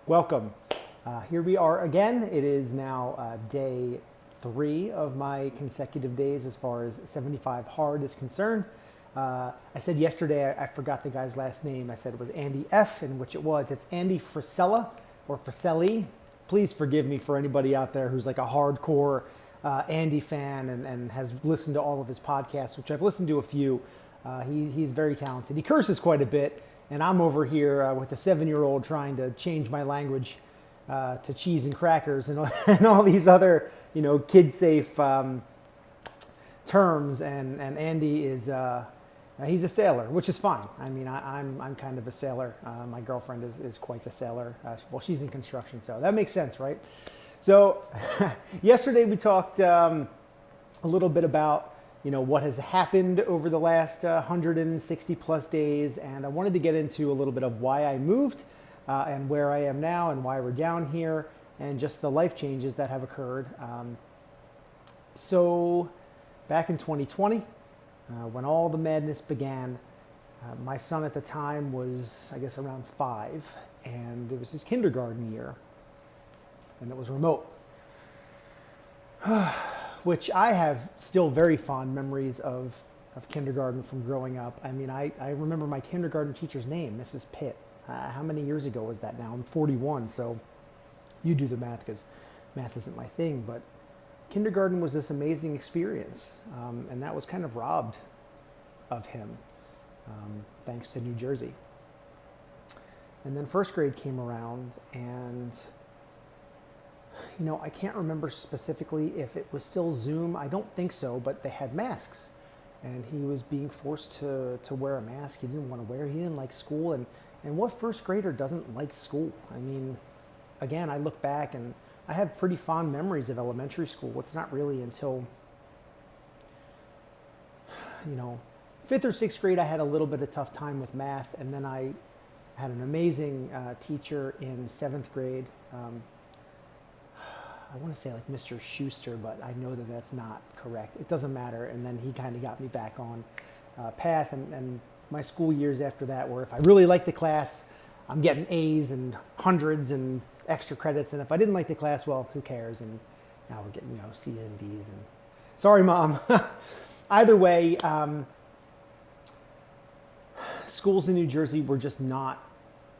Welcome. Here we are again. It is now day 3 of my consecutive days as far as 75 hard is concerned. I said yesterday, I forgot the guy's last name. I said it was Andy F, in which it was. It's Andy Frisella or Friselli. Please forgive me for anybody out there who's like a hardcore Andy fan and has listened to all of his podcasts, which I've listened to a few. He's very talented. He curses quite a bit, and I'm over here with a 7-year-old trying to change my language to cheese and crackers and all these other, kid-safe terms. And Andy is he's a sailor, which is fine. I mean, I'm kind of a sailor. My girlfriend is quite the sailor. Well, she's in construction, so that makes sense, right? So yesterday we talked a little bit about what has happened over the last 160 plus days, and I wanted to get into a little bit of why I moved and where I am now and why we're down here and just the life changes that have occurred. So back in 2020, when all the madness began, my son at the time was, I guess, around 5, and it was his kindergarten year, and it was remote. Which I have still very fond memories of kindergarten from growing up. I mean, I remember my kindergarten teacher's name, Mrs. Pitt. How many years ago was that now? I'm 41, so you do the math because math isn't my thing. But kindergarten was this amazing experience, and that was kind of robbed of him, thanks to New Jersey. And then first grade came around, and I can't remember specifically if it was still Zoom. I don't think so, but they had masks, and he was being forced to wear a mask. He didn't want to wear. He didn't like school, and what first grader doesn't like school? I mean, again, I look back and I have pretty fond memories of elementary school. It's not really until 5th or 6th grade I had a little bit of tough time with math, and then I had an amazing teacher in 7th grade. I want to say like Mr. Schuster, but I know that that's not correct. It doesn't matter. And then he kind of got me back on path. And my school years after that were, if I really liked the class, I'm getting A's and hundreds and extra credits. And if I didn't like the class, well, who cares? And now we're getting, C's and D's. And sorry, Mom. Either way, schools in New Jersey were just not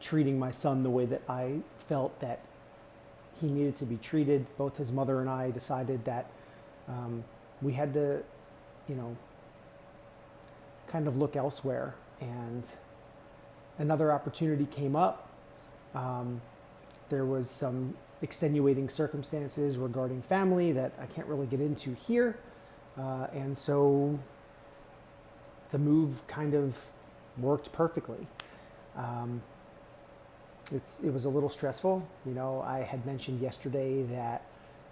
treating my son the way that I felt that he needed to be treated. Both his mother and I decided that we had to, kind of look elsewhere. And another opportunity came up. There was some extenuating circumstances regarding family that I can't really get into here. And so the move kind of worked perfectly. It was a little stressful. I had mentioned yesterday that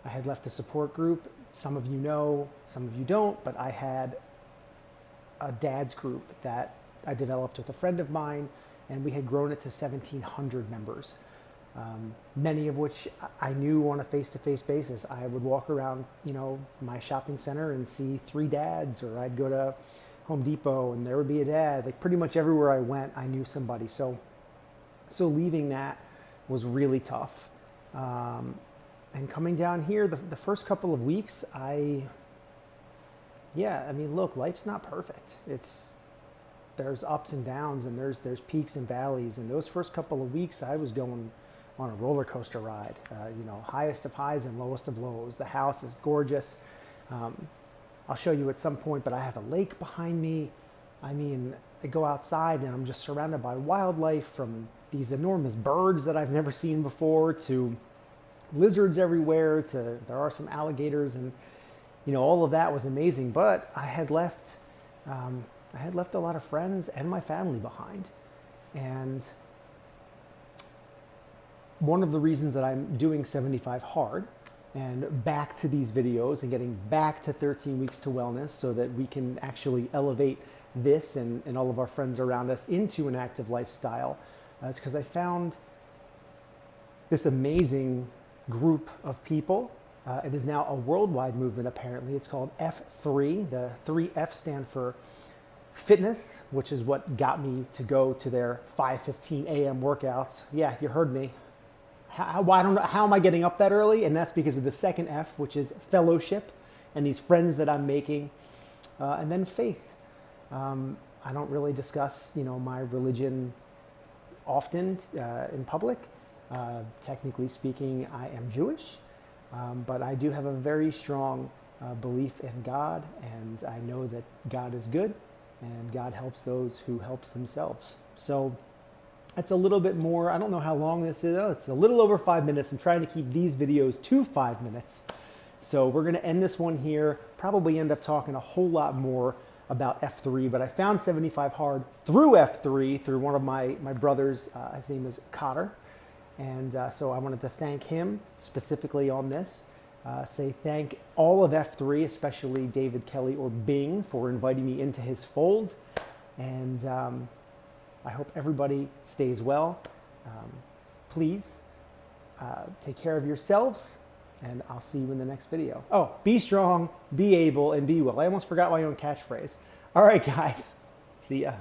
I had left a support group. Some of you know, some of you don't, but I had a dad's group that I developed with a friend of mine, and we had grown it to 1,700 members, many of which I knew on a face-to-face basis. I would walk around, my shopping center and see 3 dads, or I'd go to Home Depot and there would be a dad. Like pretty much everywhere I went, I knew somebody. So leaving that was really tough. And coming down here, the first couple of weeks, look, life's not perfect. There's ups and downs, and there's peaks and valleys. And those first couple of weeks, I was going on a roller coaster ride, highest of highs and lowest of lows. The house is gorgeous. I'll show you at some point, but I have a lake behind me. I mean, I go outside and I'm just surrounded by wildlife, from these enormous birds that I've never seen before to lizards everywhere to there are some alligators, and all of that was amazing. But I had left a lot of friends and my family behind. And one of the reasons that I'm doing 75 hard and back to these videos and getting back to 13 weeks to wellness so that we can actually elevate this and all of our friends around us into an active lifestyle, is because I found this amazing group of people. It is now a worldwide movement, apparently. It's called F3. The 3 F stand for fitness, which is what got me to go to their 5:15 a.m. workouts. Yeah, you heard me. I don't know, how am I getting up that early? And that's because of the second F, which is fellowship and these friends that I'm making. And then faith. I don't really discuss, my religion often in public. Technically speaking, I am Jewish, but I do have a very strong belief in God, and I know that God is good, and God helps those who helps themselves. So that's a little bit more. I don't know how long this is. Oh, it's a little over 5 minutes. I'm trying to keep these videos to 5 minutes. So we're going to end this one here. Probably end up talking a whole lot more about F3, but I found 75 hard through F3 through one of my brothers. His name is Cotter. And so I wanted to thank him specifically on this. Say thank all of F3, especially David Kelly or Bing, for inviting me into his fold. And I hope everybody stays well. Please take care of yourselves, and I'll see you in the next video. Oh, be strong, be able, and be well. I almost forgot my own catchphrase. All right, guys. See ya.